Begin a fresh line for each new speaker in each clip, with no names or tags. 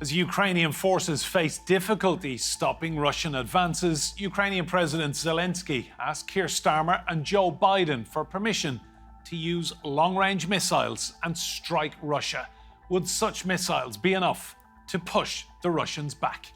As Ukrainian forces face difficulty stopping Russian advances, Ukrainian President Zelenskyy asked Keir Starmer and Joe Biden for permission to use long-range missiles and strike Russia. Would such missiles be enough to push the Russians back?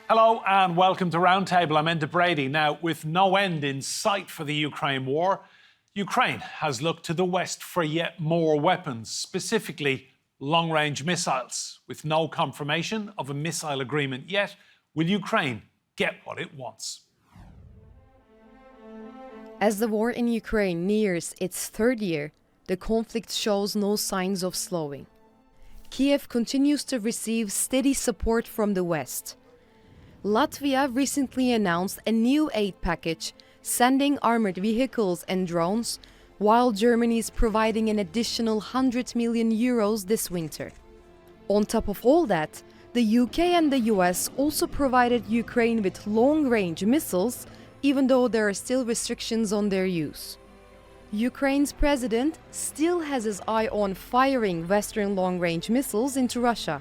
Hello and welcome to Roundtable. I'm Enda Brady. Now, with no end in sight for the Ukraine war, Ukraine has looked to the West for yet more weapons, specifically long-range missiles. With no confirmation of a missile agreement yet, will Ukraine get what it wants?
As the war in Ukraine nears its third year, the conflict shows no signs of slowing. Kiev continues to receive steady support from the West. Latvia recently announced a new aid package, sending armored vehicles and drones, while Germany is providing an additional €100 million this winter. On top of all that, the UK and the US also provided Ukraine with long-range missiles, even though there are still restrictions on their use. Ukraine's president still has his eye on firing Western long-range missiles into Russia.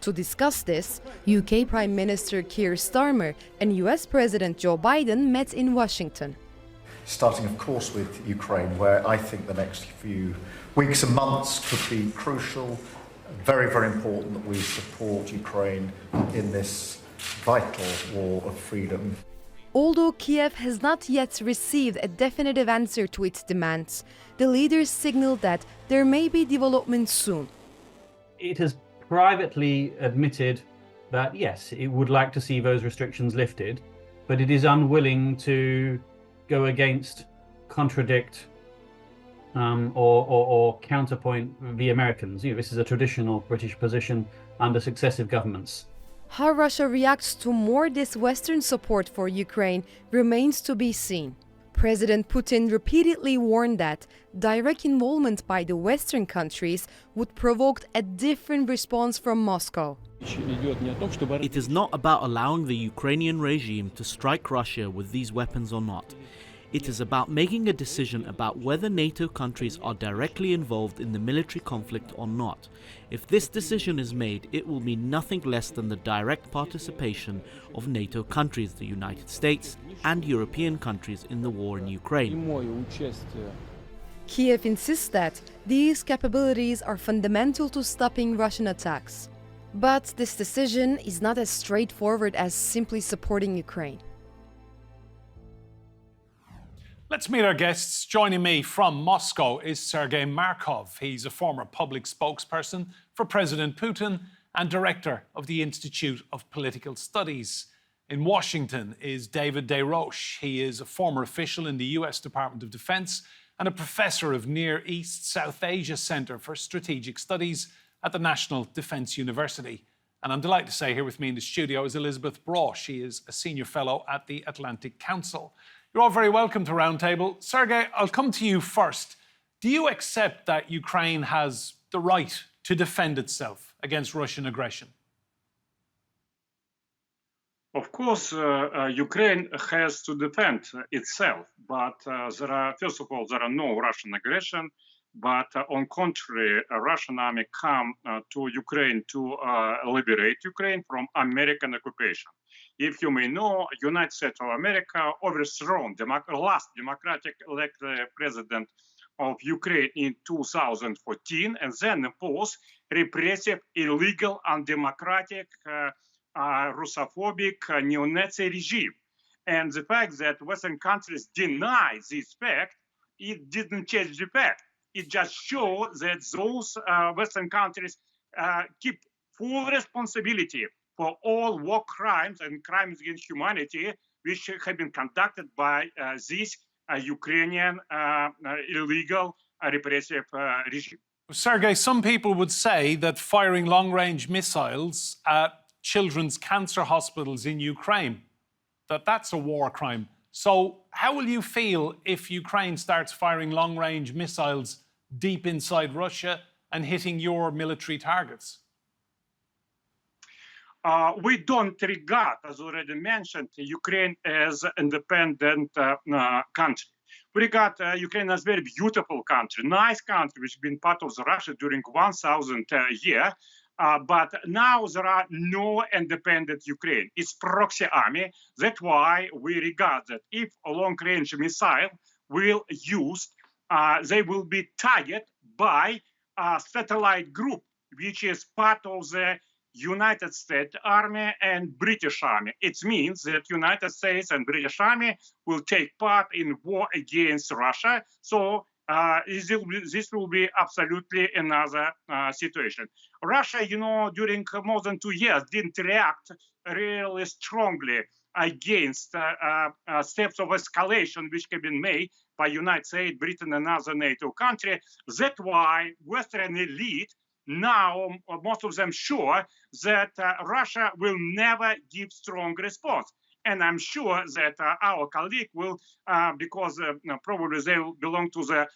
To discuss this, UK Prime Minister Keir Starmer and US President Joe Biden met in Washington.
Starting, of course, with Ukraine, where I think the next few weeks and months could be crucial. Very, very important that we support Ukraine in this vital war of freedom.
Although Kiev has not yet received a definitive answer to its demands, the leaders signaled that there may be developments soon.
It has privately admitted that, yes, it would like to see those restrictions lifted, but it is unwilling to go against, contradict, or counterpoint the Americans. This is a traditional British position under successive governments.
How Russia reacts to more this Western support for Ukraine remains to be seen. President Putin repeatedly warned that direct involvement by the Western countries would provoke a different response from Moscow.
It is not about allowing the Ukrainian regime to strike Russia with these weapons or not. It is about making a decision about whether NATO countries are directly involved in the military conflict or not. If this decision is made, it will mean nothing less than the direct participation of NATO countries, the United States and European countries in the war in Ukraine.
Kiev insists that these capabilities are fundamental to stopping Russian attacks. But this decision is not as straightforward as simply supporting Ukraine.
Let's meet our guests. Joining me from Moscow is Sergei Markov. He's a former public spokesperson for President Putin and director of the Institute of Political Studies. In Washington is David DesRoches. He is a former official in the US Department of Defense and a professor of Near East South Asia Center for Strategic Studies at the National Defense University. And I'm delighted to say here with me in the studio is Elisabeth Braw. She is a senior fellow at the Atlantic Council. You're all very welcome to Roundtable. Sergei, I'll come to you first. Do you accept that Ukraine has the right to defend itself against Russian aggression?
Of course, Ukraine has to defend itself, but first of all, there are no Russian aggression. But on contrary, a Russian army come to Ukraine to liberate Ukraine from American occupation. If you may know, United States of America overthrown the last democratic elected president of Ukraine in 2014, and then imposed repressive, illegal, undemocratic, Russophobic, neo-Nazi regime. And the fact that Western countries deny this fact, it didn't change the fact. It just shows that those Western countries keep full responsibility for all war crimes and crimes against humanity, which have been conducted by this Ukrainian illegal repressive regime.
Sergei, some people would say that firing long-range missiles at children's cancer hospitals in Ukraine, that's a war crime. So how will you feel if Ukraine starts firing long-range missiles deep inside Russia and hitting your military targets?
we don't regard, as already mentioned, Ukraine as independent country. We regard Ukraine as a very beautiful country, nice country, which has been part of Russia during 1,000 years. But now there are no independent Ukraine. It's proxy army. That's why we regard that if a long-range missile will used, they will be targeted by a satellite group, which is part of the United States Army and British Army. It means that United States and British Army will take part in war against Russia. So this will be absolutely another situation. Russia, during more than 2 years didn't react really strongly against steps of escalation which have been made by United States, Britain, and other NATO countries. That's why Western elite now, most of them sure that Russia will never give strong response. And I'm sure that our colleague will, because probably they will belong to the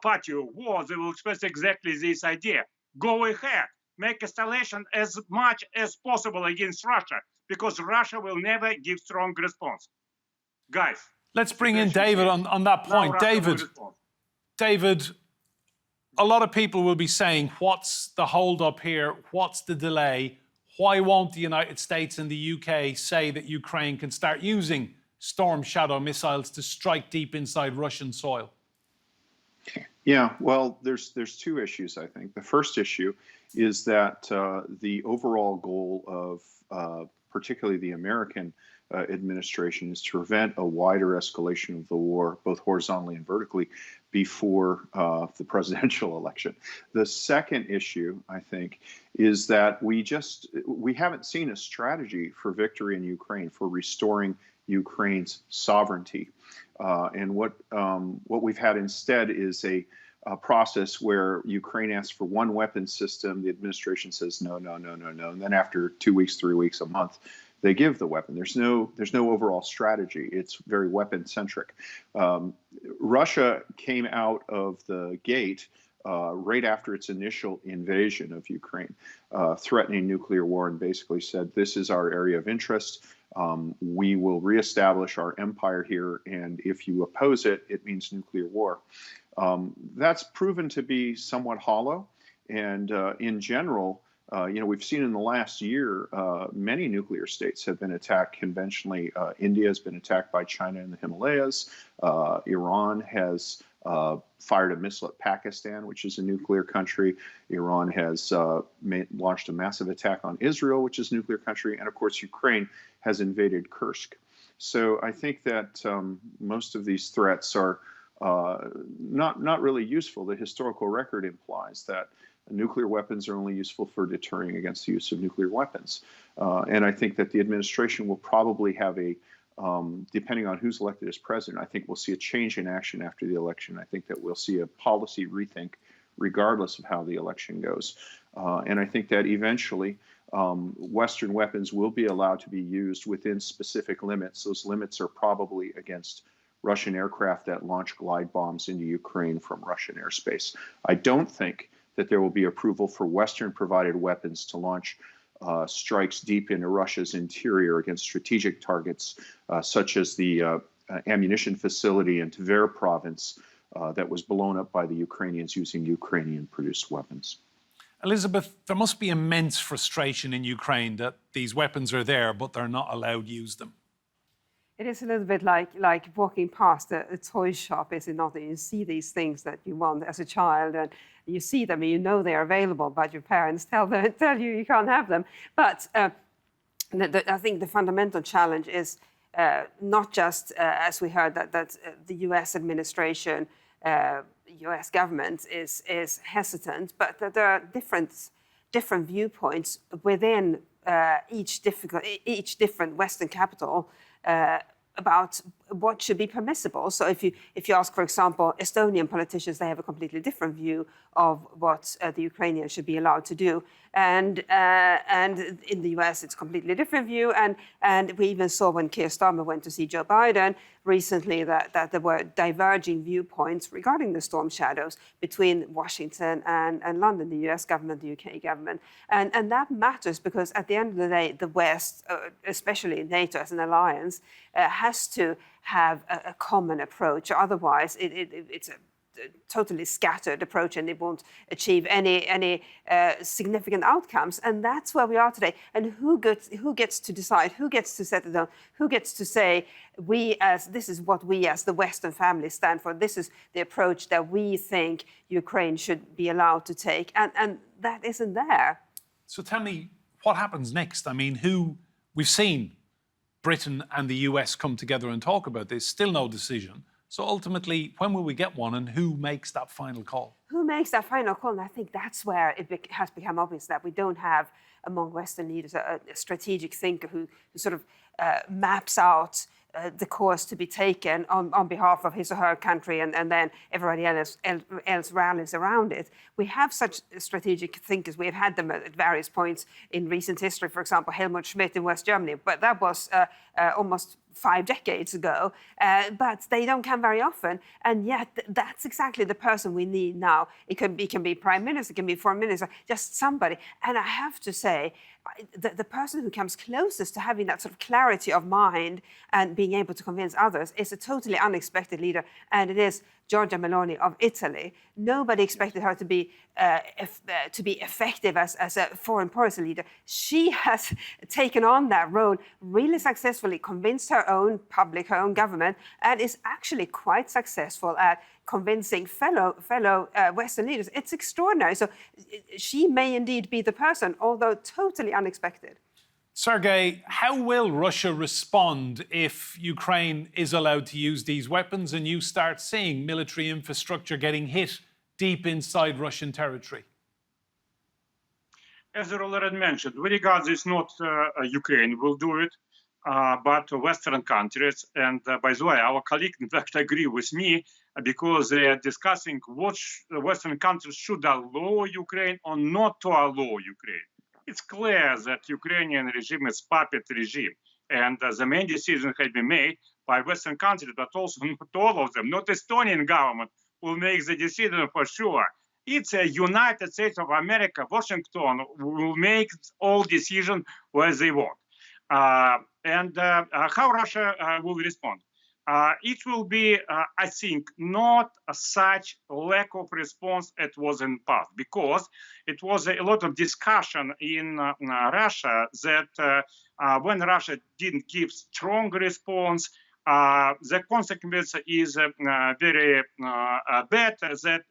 party of war, they will express exactly this idea. Go ahead, make escalation as much as possible against Russia, because Russia will never give strong response. Guys.
Let's bring in David on that point. David, a lot of people will be saying, what's the hold up here? What's the delay? Why won't the United States and the UK say that Ukraine can start using Storm Shadow missiles to strike deep inside Russian soil?
Yeah, well, there's two issues, I think. The first issue is that the overall goal of particularly the American administration is to prevent a wider escalation of the war, both horizontally and vertically, before the presidential election. The second issue, I think, is that we haven't seen a strategy for victory in Ukraine, for restoring Ukraine's sovereignty. And what we've had instead is a process where Ukraine asks for one weapon system, the administration says no, and then after 2 weeks, 3 weeks, a month, they give the weapon. There's no overall strategy. It's very weapon-centric. Russia came out of the gate right after its initial invasion of Ukraine, threatening nuclear war, and basically said, this is our area of interest. We will reestablish our empire here, and if you oppose it, it means nuclear war. That's proven to be somewhat hollow, and in general, we've seen in the last year, many nuclear states have been attacked conventionally. India has been attacked by China in the Himalayas. Iran has fired a missile at Pakistan, which is a nuclear country. Iran has launched a massive attack on Israel, which is a nuclear country. And of course, Ukraine has invaded Kursk. So I think that most of these threats are not really useful. The historical record implies that nuclear weapons are only useful for deterring against the use of nuclear weapons. And I think that the administration will probably have depending on who's elected as president, I think we'll see a change in action after the election. I think that we'll see a policy rethink regardless of how the election goes. And I think that eventually Western weapons will be allowed to be used within specific limits. Those limits are probably against Russian aircraft that launch glide bombs into Ukraine from Russian airspace. I don't think that there will be approval for Western-provided weapons to launch strikes deep into Russia's interior against strategic targets, such as the ammunition facility in Tver province that was blown up by the Ukrainians using Ukrainian-produced weapons.
Elisabeth, there must be immense frustration in Ukraine that these weapons are there, but they're not allowed to use them.
It is a little bit like walking past a toy shop, is it not? You see these things that you want as a child, and you see them and you know they're available, but your parents tell you you can't have them. But I think the fundamental challenge is not just, as we heard, that the US administration, US government is hesitant, but that there are different viewpoints within each different Western capital about what should be permissible. So if you ask, for example, Estonian politicians, they have a completely different view of what the Ukrainians should be allowed to do. And in the US, it's a completely different view. And we even saw when Keir Starmer went to see Joe Biden recently that there were diverging viewpoints regarding the storm shadows between Washington and London, the US government, the UK government. And that matters because at the end of the day, the West, especially NATO as an alliance, has to have a common approach. Otherwise, it's a totally scattered approach and it won't achieve any significant outcomes. And that's where we are today. And who gets to decide? Who gets to set it down? Who gets to say, this is what we as the Western family stand for. This is the approach that we think Ukraine should be allowed to take. And that isn't there.
So tell me, what happens next? I mean, we've seen Britain and the US come together and talk about this, still no decision. So ultimately, when will we get one and who makes that final call?
Who makes that final call? And I think that's where it has become obvious that we don't have among Western leaders a strategic thinker who sort of maps out the course to be taken on behalf of his or her country, and then everybody else rallies around it. We have such strategic thinkers. We have had them at various points in recent history. For example, Helmut Schmidt in West Germany, but that was almost 5 decades ago. But they don't come very often, and yet that's exactly the person we need now. It can be prime minister, it can be foreign minister, just somebody. And I have to say, the person who comes closest to having that sort of clarity of mind and being able to convince others is a totally unexpected leader, and it is Giorgia Meloni of Italy. Nobody expected her to be effective as a foreign policy leader. She has taken on that role really successfully, convinced her own public, her own government, and is actually quite successful at convincing fellow Western leaders. It's extraordinary. So she may indeed be the person, although totally unexpected.
Sergei, how will Russia respond if Ukraine is allowed to use these weapons and you start seeing military infrastructure getting hit deep inside Russian territory?
As I already mentioned, we regard this not Ukraine will do it, but Western countries. And by the way, our colleague, in fact, agree with me because they are discussing what Western countries should allow Ukraine or not to allow Ukraine. It's clear that Ukrainian regime is puppet regime, and the main decision has been made by Western countries, but also not all of them. Not Estonian government will make the decision for sure. It's a United States of America, Washington will make all decisions where they want. And how Russia will respond? It will be, I think, not such lack of response it was in the past, because it was a lot of discussion in Russia that when Russia didn't give strong response, the consequence is very bad. That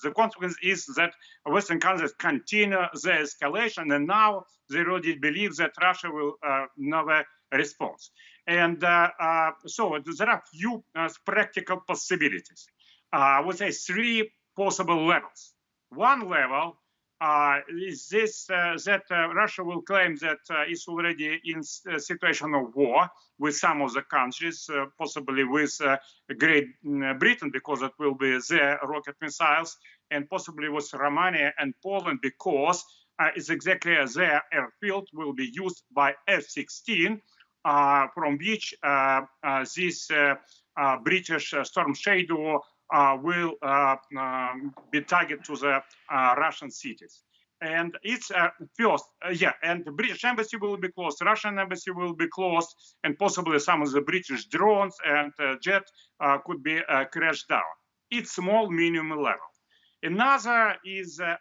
the consequence is that Western countries continue the escalation, and now they already believe that Russia will never respond. And so there are few practical possibilities. I would say 3 possible levels. One level is this, that Russia will claim that it's already in a situation of war with some of the countries, possibly with Great Britain, because it will be their rocket missiles, and possibly with Romania and Poland, because it's exactly their airfield will be used by F-16, from which this British Storm Shadow will be targeted to the Russian cities. And it's first, and the British embassy will be closed, Russian embassy will be closed, and possibly some of the British drones and jet could be crashed down. It's small, minimum level. Another is a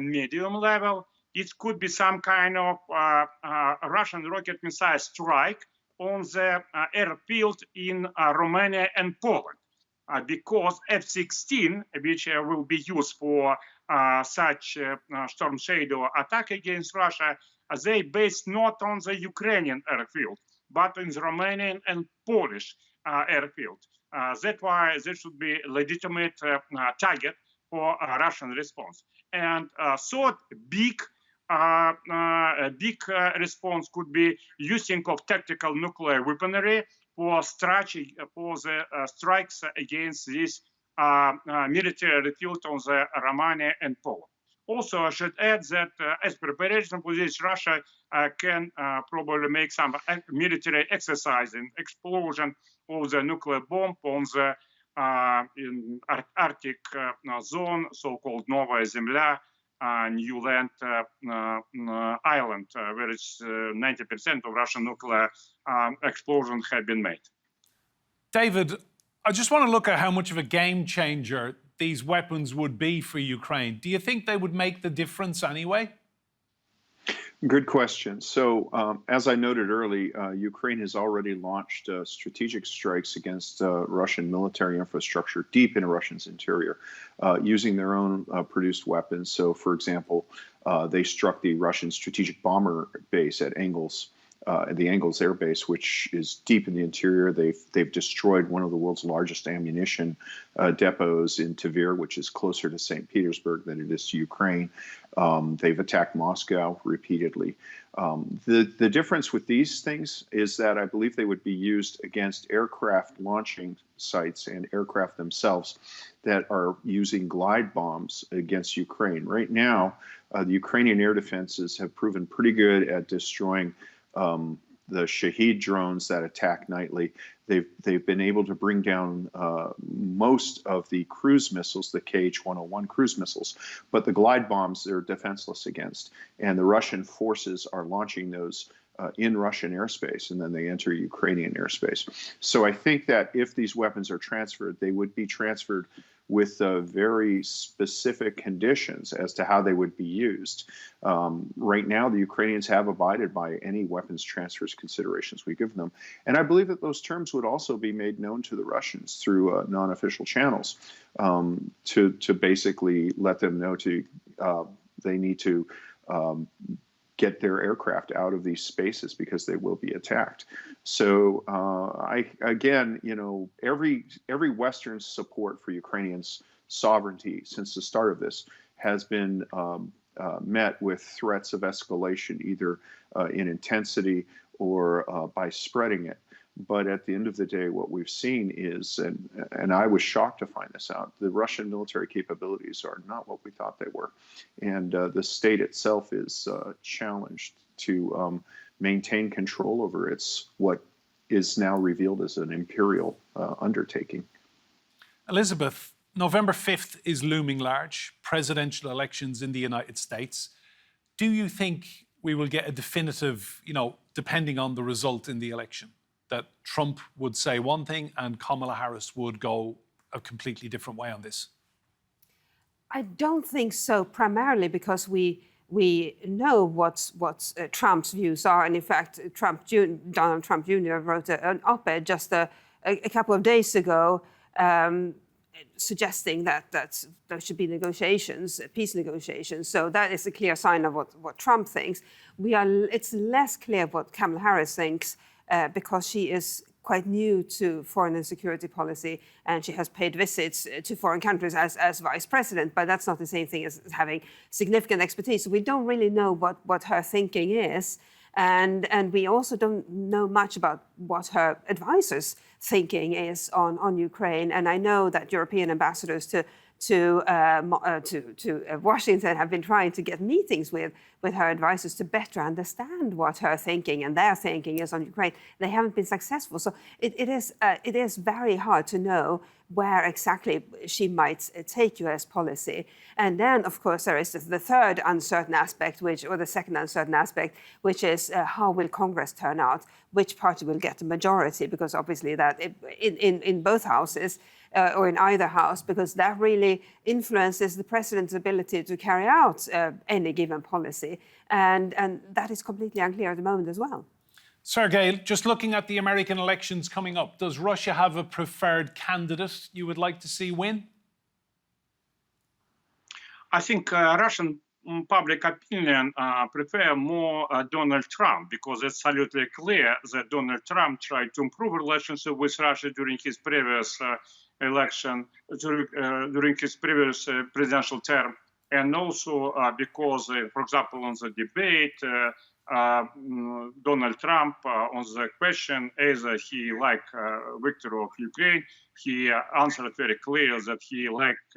medium level. It could be some kind of Russian rocket missile strike on the airfield in Romania and Poland, because F-16, which will be used for such Storm Shadow attack against Russia, they based not on the Ukrainian airfield, but in the Romanian and Polish airfield. That's why there should be a legitimate target for a Russian response. And third big a big response could be using of tactical nuclear weaponry for the strikes against this military field on the Romania and Poland. Also, I should add that as preparation for this, Russia can probably make some military exercise in explosion of the nuclear bomb on the in Arctic zone, so-called Novaya Zemlya, new land island, where it's 90% of Russian nuclear explosion have been made.
David, I just want to look at how much of a game changer these weapons would be for Ukraine. Do you think they would make the difference anyway?
Good question. So, as I noted early, Ukraine has already launched strategic strikes against Russian military infrastructure deep into Russia's interior, using their own produced weapons. So, for example, they struck the Russian strategic bomber base at Engels, the Engels Air Base, which is deep in the interior. They've destroyed one of the world's largest ammunition depots in Tver, which is closer to St. Petersburg than it is to Ukraine. They've attacked Moscow repeatedly. The difference with these things is that I believe they would be used against aircraft launching sites and aircraft themselves that are using glide bombs against Ukraine. Right now, the Ukrainian air defenses have proven pretty good at destroying the Shahed drones that attack nightly. They've been able to bring down most of the cruise missiles, the KH-101 cruise missiles, but the glide bombs they're defenseless against. And the Russian forces are launching those in Russian airspace, and then they enter Ukrainian airspace. So I think that if these weapons are transferred, they would be transferred with very specific conditions as to how they would be used. Right now, the Ukrainians have abided by any weapons transfers considerations we give them. And I believe that those terms would also be made known to the Russians through non-official channels to basically let them know they need to get their aircraft out of these spaces because they will be attacked. So every Western support for Ukrainians' sovereignty since the start of this has been met with threats of escalation, either in intensity or by spreading it. But at the end of the day, what we've seen is, and I was shocked to find this out, the Russian military capabilities are not what we thought they were. And the state itself is challenged to maintain control over what is now revealed as an imperial undertaking.
Elisabeth, November 5th is looming large, presidential elections in the United States. Do you think we will get a definitive, depending on the result in the election, that Trump would say one thing and Kamala Harris would go a completely different way on this?
I don't think so, primarily because we know what Trump's views are. And in fact, Donald Trump Jr. wrote an op-ed just a couple of days ago suggesting that there should be negotiations, peace negotiations. So that is a clear sign of what Trump thinks. It's less clear what Kamala Harris thinks, because she is quite new to foreign and security policy, and she has paid visits to foreign countries as vice president, but that's not the same thing as having significant expertise. So we don't really know what her thinking is, and we also don't know much about what her advisors' thinking is on Ukraine. And I know that European ambassadors to Washington have been trying to get meetings with her advisors to better understand what her thinking and their thinking is on Ukraine. They haven't been successful. So it is very hard to know where exactly she might take US policy. And then, of course, there is the third uncertain aspect, or the second uncertain aspect, which is how will Congress turn out? Which party will get the majority? Because obviously that in both houses, or in either house, because that really influences the president's ability to carry out any given policy. And that is completely unclear at the moment as well.
Sergei, just looking at the American elections coming up, does Russia have a preferred candidate you would like to see win?
I think Russian public opinion prefer more Donald Trump, because it's absolutely clear that Donald Trump tried to improve relationship with Russia during his previous election, during his previous presidential term. and also because, for example, on the debate, Donald Trump on the question either he liked victory of Ukraine, he answered very clear that he liked,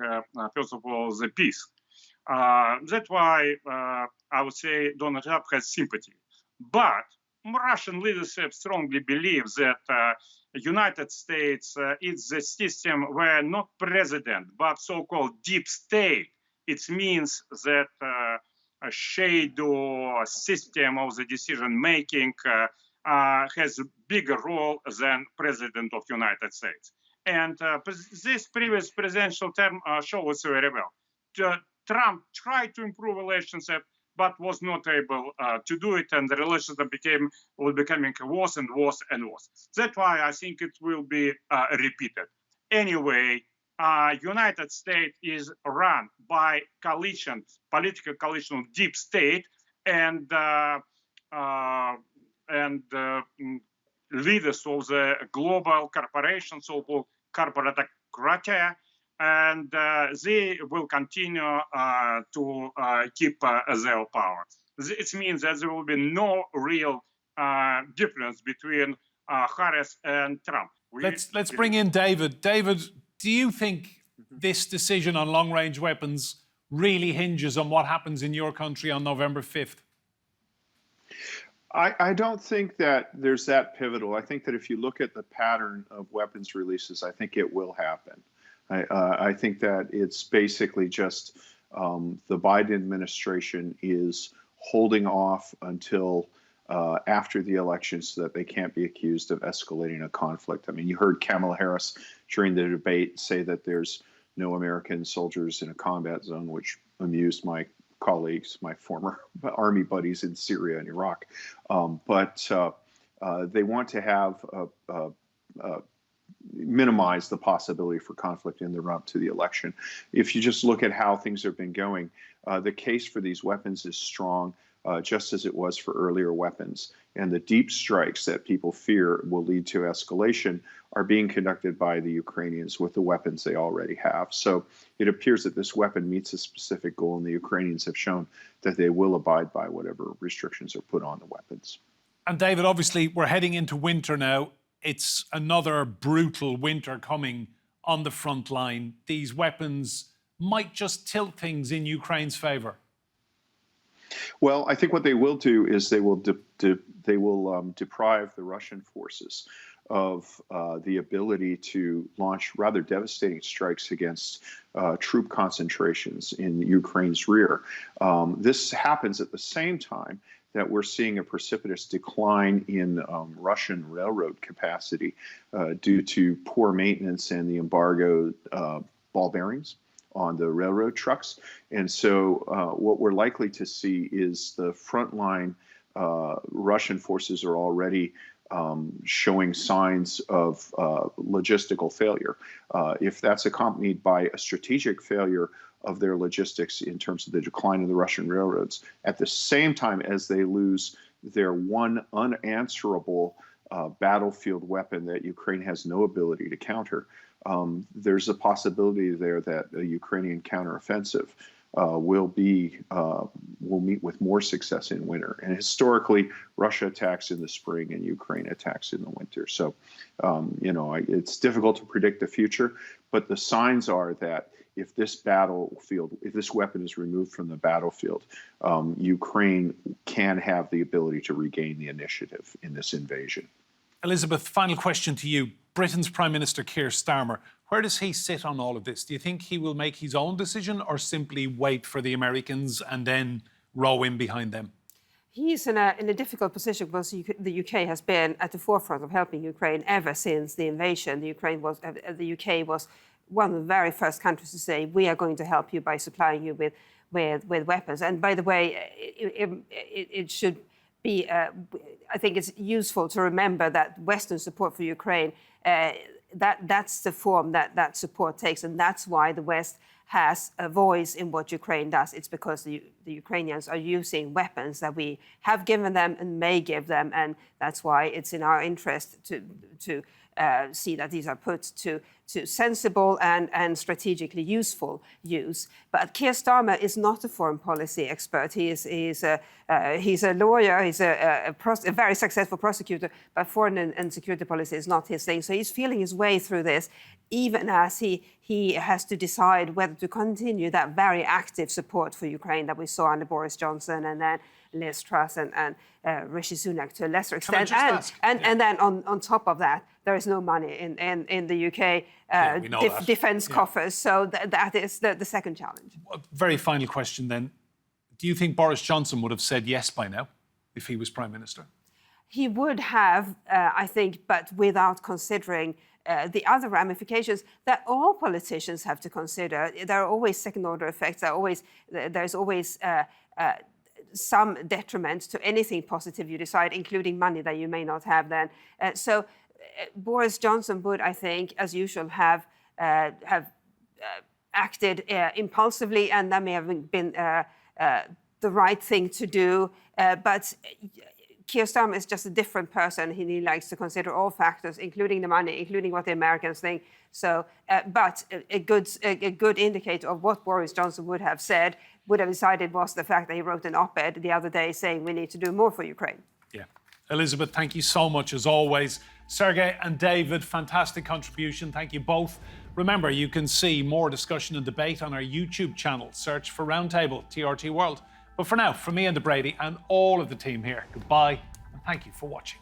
first of all, the peace. That's why I would say Donald Trump has sympathy. But Russian leadership strongly believes that United States is the system where not president, but so-called deep state. It means that a shadow system of the decision-making has a bigger role than president of United States. And this previous presidential term shows very well. Trump tried to improve relationship, but was not able to do it, and the relationship was becoming worse and worse and worse. That's why I think it will be repeated. Anyway, United States is run by coalition, political coalition of deep state, and leaders of the global corporations, so-called corporatocratia, and they will continue to keep their power. It means that there will be no real difference between Harris and Trump.
Let's bring in David. David, do you think this decision on long-range weapons really hinges on what happens in your country on November 5th?
I don't think that there's that pivotal. I think that if you look at the pattern of weapons releases, I think it will happen. I think that it's basically just the Biden administration is holding off until after the election so that they can't be accused of escalating a conflict. I mean, you heard Kamala Harris during the debate say that there's no American soldiers in a combat zone, which amused my colleagues, my former army buddies in Syria and Iraq. But they want to have minimize the possibility for conflict in the run-up to the election. If you just look at how things have been going, the case for these weapons is strong, just as it was for earlier weapons. And the deep strikes that people fear will lead to escalation are being conducted by the Ukrainians with the weapons they already have. So it appears that this weapon meets a specific goal, and the Ukrainians have shown that they will abide by whatever restrictions are put on the weapons.
And David, obviously, we're heading into winter now. It's another brutal winter coming on the front line. These weapons might just tilt things in Ukraine's favor.
Well, I think what they will do is they will deprive the Russian forces of the ability to launch rather devastating strikes against troop concentrations in Ukraine's rear. This happens at the same time that we're seeing a precipitous decline in Russian railroad capacity due to poor maintenance and the embargoed ball bearings on the railroad trucks. And so what we're likely to see is the frontline Russian forces are already showing signs of logistical failure. If that's accompanied by a strategic failure of their logistics in terms of the decline of the Russian railroads, at the same time as they lose their one unanswerable battlefield weapon that Ukraine has no ability to counter, there's a possibility there that the Ukrainian counteroffensive will meet with more success in winter. And historically, Russia attacks in the spring and Ukraine attacks in the winter. So, it's difficult to predict the future, but the signs are that if this weapon is removed from the battlefield, Ukraine can have the ability to regain the initiative in this invasion.
Elisabeth, final question to you. Britain's Prime Minister Keir Starmer, where does he sit on all of this? Do you think he will make his own decision or simply wait for the Americans and then row in behind them?
He's in a difficult position because the UK has been at the forefront of helping Ukraine ever since the invasion. The UK was one of the very first countries to say, we are going to help you by supplying you with weapons. And by the way, it should be, I think it's useful to remember that Western support for Ukraine, that's the form that support takes. And that's why the West has a voice in what Ukraine does. It's because the Ukrainians are using weapons that we have given them and may give them. And that's why it's in our interest to see that these are put to to sensible and strategically useful use. But Keir Starmer is not a foreign policy expert. He's a lawyer, he's a very successful prosecutor, but foreign and security policy is not his thing. So he's feeling his way through this, even as he has to decide whether to continue that very active support for Ukraine that we saw under Boris Johnson and then Liz Truss and Rishi Sunak to a lesser extent. And then on top of that, there is no money in the UK defence coffers. So that is the second challenge.
Very final question then. Do you think Boris Johnson would have said yes by now if he was Prime Minister?
He would have, I think, but without considering the other ramifications that all politicians have to consider. There are always second-order effects. There's always some detriment to anything positive you decide, including money that you may not have then. So Boris Johnson would, I think, as usual, have acted impulsively, and that may have been the right thing to do. But Keir Starmer is just a different person. He likes to consider all factors, including the money, including what the Americans think. So, but a good indicator of what Boris Johnson would have said, would have decided, was the fact that he wrote an op-ed the other day saying we need to do more for Ukraine.
Yeah. Elisabeth, thank you so much as always. Sergei and David, fantastic contribution. Thank you both. Remember, you can see more discussion and debate on our YouTube channel. Search for Roundtable TRT World. But for now, from me and Brady and all of the team here, goodbye and thank you for watching.